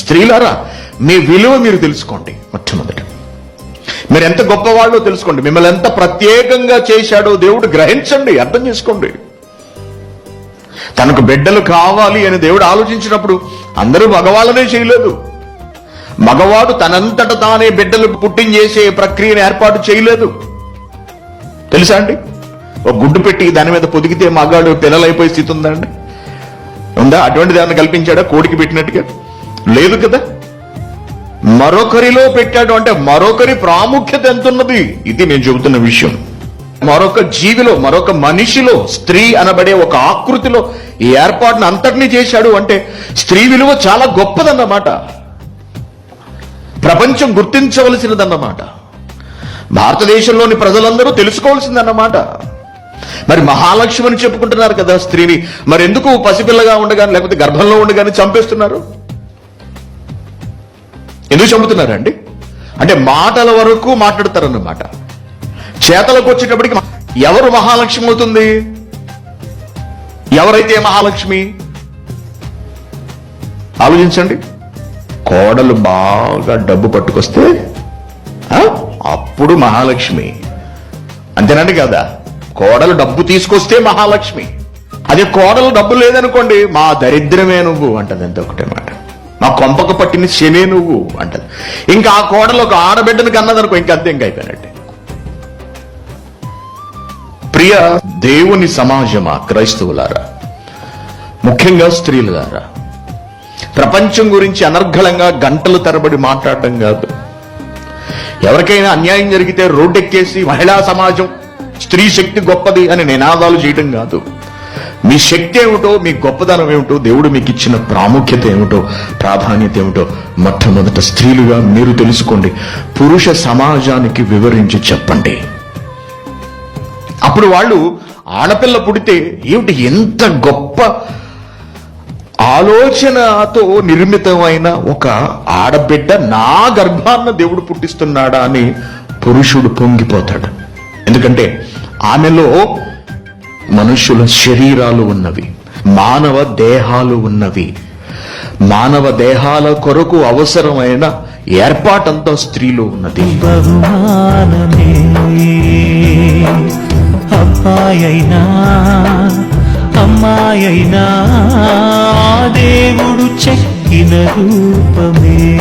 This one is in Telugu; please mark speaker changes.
Speaker 1: స్త్రీలారా, మీ విలువ మీరు తెలుసుకోండి. మొట్టమొదట మీరు ఎంత గొప్పవాళ్ళో తెలుసుకోండి. మిమ్మల్ని ఎంత ప్రత్యేకంగా చేశాడో దేవుడు గ్రహించండి, అర్థం చేసుకోండి. తనకు బిడ్డలు కావాలి అని దేవుడు ఆలోచించినప్పుడు అందరూ మగవాళ్ళనే చేయలేదు. మగవాడు తనంతట తానే బిడ్డలు పుట్టించేసే ప్రక్రియను ఏర్పాటు చేయలేదు. తెలుసా అండి? ఒక గుడ్డు పెట్టి దాని మీద పొదిగితే మగాడు పిల్లలైపోయే స్థితి ఉందండి? ఉందా? అటువంటిది ఏమైనా కల్పించాడా కోడికి పెట్టినట్టుగా? లేదు కదా. మరొకరిలో పెట్టాడు అంటే మరొకరి ప్రాముఖ్యత ఎంతున్నది, ఇది నేను చెబుతున్న విషయం. మరొక జీవిలో, మరొక మనిషిలో, స్త్రీ అనబడే ఒక ఆకృతిలో ఈ ఏర్పాటును అంతటినీ చేశాడు అంటే స్త్రీ విలువ చాలా గొప్పదన్నమాట. ప్రపంచం గుర్తించవలసినదన్నమాట. భారతదేశంలోని ప్రజలందరూ తెలుసుకోవాల్సిందన్నమాట. మరి మహాలక్ష్మి అని చెప్పుకుంటున్నారు కదా స్త్రీని, మరి ఎందుకు పసిపిల్లగా ఉండగానే లేకపోతే గర్భంలో ఉండగానే చంపేస్తున్నారు? ఎందుకు చంపుతున్నారండి? అంటే మాటల వరకు మాట్లాడతారన్నమాట. చేతలకు వచ్చేటప్పటికి ఎవరు మహాలక్ష్మి అవుతుంది? ఎవరైతే మహాలక్ష్మి? ఆలోచించండి. కోడలు బాగా డబ్బు పట్టుకొస్తే అప్పుడు మహాలక్ష్మి. అంతేనండి కదా? కోడలు డబ్బు తీసుకొస్తే మహాలక్ష్మి. అదే కోడలు డబ్బు లేదనుకోండి, మా దరిద్రమే నువ్వు అంటది. అంతే ఒకటే మాట. మా కొంపకు పట్టిన శనే నువ్వు అంటది. ఇంకా ఆ కోడలు ఒక ఆడబిడ్డను కన్నదనుకో, ఇంకా అంతే, ఇంకా అయిపోయినట్టే. ప్రియ దేవుని సమాజమా, క్రైస్తవులారా, ముఖ్యంగా స్త్రీలారా, ప్రపంచం గురించి అనర్గళంగా గంటలు తరబడి మాట్లాడటం కాదు. ఎవరికైనా అన్యాయం జరిగితే రోడ్డెక్కేసి మహిళా సమాజం, స్త్రీ శక్తి గొప్పది అని నినాదాలు చేయటం కాదు. మీ శక్తి ఏమిటో, మీ గొప్పదనం ఏమిటో, దేవుడు మీకు ఇచ్చిన ప్రాముఖ్యత ఏమిటో, ప్రాధాన్యత ఏమిటో మొట్టమొదట స్త్రీలుగా మీరు తెలుసుకోండి. పురుష సమాజానికి వివరించి చెప్పండి. అప్పుడు వాళ్ళు ఆడపిల్ల పుడితే ఏమిటి, ఎంత గొప్ప ఆలోచనతో నిర్మితమైన ఒక ఆడబిడ్డ నా గర్భాన్న దేవుడు పుట్టిస్తున్నాడా అని పురుషుడు పొంగిపోతాడు. ఎందుకంటే ఆమెలో మనుషుల శరీరాలు ఉన్నవి, మానవ దేహాలు ఉన్నవి. మానవ దేహాల కొరకు అవసరమైన ఏర్పాటంతా స్త్రీలో ఉన్నది.
Speaker 2: అమ్మాయైనా దేవుడు చెక్కిన రూపమే.